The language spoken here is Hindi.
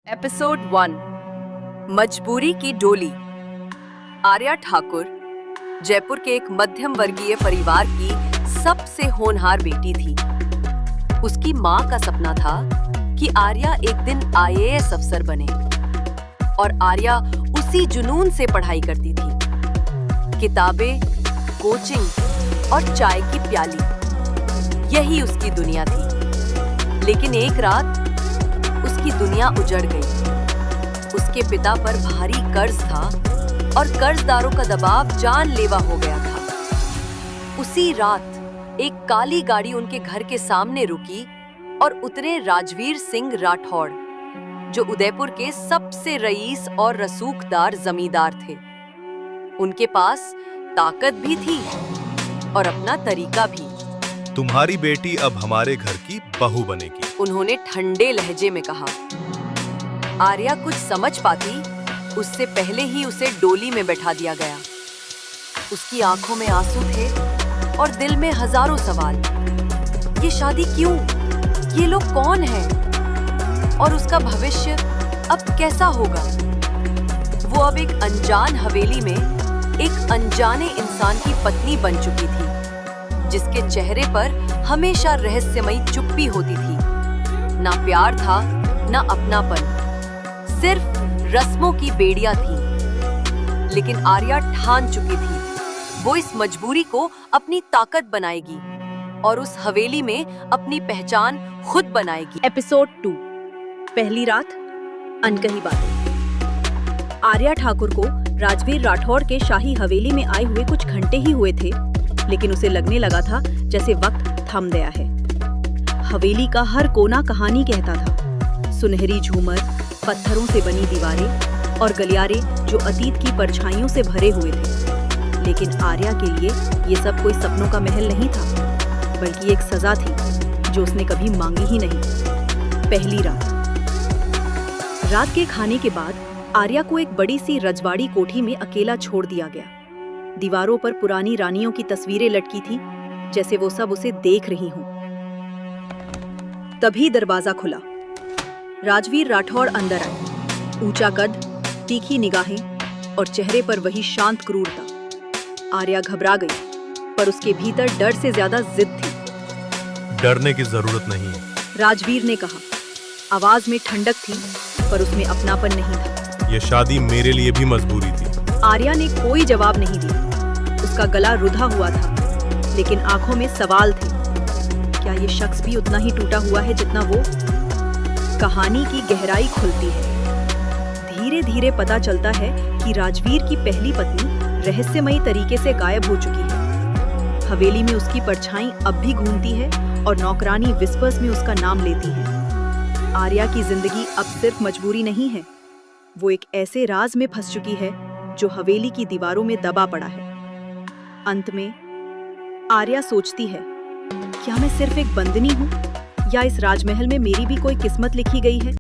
एपिसोड 1 मजबूरी की डोली। आर्या ठाकुर जयपुर के एक मध्यम वर्गीय परिवार की सबसे होनहार बेटी थी। उसकी माँ का सपना था कि आर्या एक दिन आईएएस अफसर बने और आर्या उसी जुनून से पढ़ाई करती थी। किताबें, कोचिंग और चाय की प्याली, यही उसकी दुनिया थी। लेकिन एक रात उसकी दुनिया उजड़ गई। उसके पिता पर भारी कर्ज था और कर्जदारों का दबाव जानलेवा हो गया था। उसी रात एक काली गाड़ी उनके घर के सामने रुकी और उतरे राजवीर सिंह राठौड़, जो उदयपुर के सबसे रईस और रसूखदार जमींदार थे। उनके पास ताकत भी थी और अपना तरीका भी। तुम्हारी बेटी अब हमारे घर की बहू बनेगी, उन्होंने ठंडे लहजे में कहा। आर्या कुछ समझ पाती उससे पहले ही उसे डोली में बैठा दिया गया। उसकी आंखों में आंसू थे और दिल में हजारों सवाल। ये शादी क्यों? ये लोग कौन हैं? और उसका भविष्य अब कैसा होगा? वो अब एक अनजान हवेली में एक अनजाने इंसान की पत्नी बन चुकी थी, जिसके चेहरे पर हमेशा रहस्यमयी चुप्पी होती थी। ना प्यार था, ना अपनापन, सिर्फ रस्मों की बेड़ियां थी। लेकिन आर्या ठान चुकी थी वो इस मजबूरी को अपनी ताकत बनाएगी और उस हवेली में अपनी पहचान खुद बनाएगी। एपिसोड 2 पहली रात, अनकही बातें। आर्या ठाकुर को राजवीर राठौड़ के शाही हवेली में आए हुए कुछ घंटे ही हुए थे, लेकिन उसे लगने लगा था जैसे वक्त थम गया है। हवेली का हर कोना कहानी कहता था। सुनहरी झूमर, पत्थरों से बनी दीवारें और गलियारे जो अतीत की परछाइयों से भरे हुए थे। लेकिन आर्या के लिए ये सब कोई सपनों का महल नहीं था, बल्कि एक सजा थी जो उसने कभी मांगी ही नहीं। पहली रात के खाने के बाद आर्या को एक बड़ी सी रजवाड़ी कोठी में अकेला छोड़ दिया गया। दीवारों पर पुरानी रानियों की तस्वीरें लटकी थी, जैसे वो सब उसे देख रही हों। तभी दरवाजा खुला। राजवीर राठौड़ अंदर आए। ऊंचा कद, तीखी निगाहें और चेहरे पर वही शांत क्रूरता। आर्या घबरा गई, पर उसके भीतर डर से ज्यादा जिद थी। डरने की जरूरत नहीं है, राजवीर ने कहा। आवाज में ठंडक थी, पर उसमें अपनापन नहीं था। ये शादी मेरे लिए भी मजबूरी थी। आर्या ने कोई जवाब नहीं दिया। उसका गला रुधा हुआ था, लेकिन आंखों में सवाल थे। क्या ये शख्स भी उतना ही टूटा हुआ है जितना वो? कहानी की गहराई खुलती है। धीरे धीरे पता चलता है कि राजवीर की पहली पत्नी रहस्यमयी तरीके से गायब हो चुकी है। हवेली में उसकी परछाई अब भी घूमती है और नौकरानी विस्पर्स में उसका नाम लेती है। आर्या की जिंदगी अब सिर्फ मजबूरी नहीं है, वो एक ऐसे राज में फंस चुकी है जो हवेली की दीवारों में दबा पड़ा है। अंत में आर्या सोचती है, क्या मैं सिर्फ एक बंदनी हूँ या इस राजमहल में मेरी भी कोई किस्मत लिखी गई है?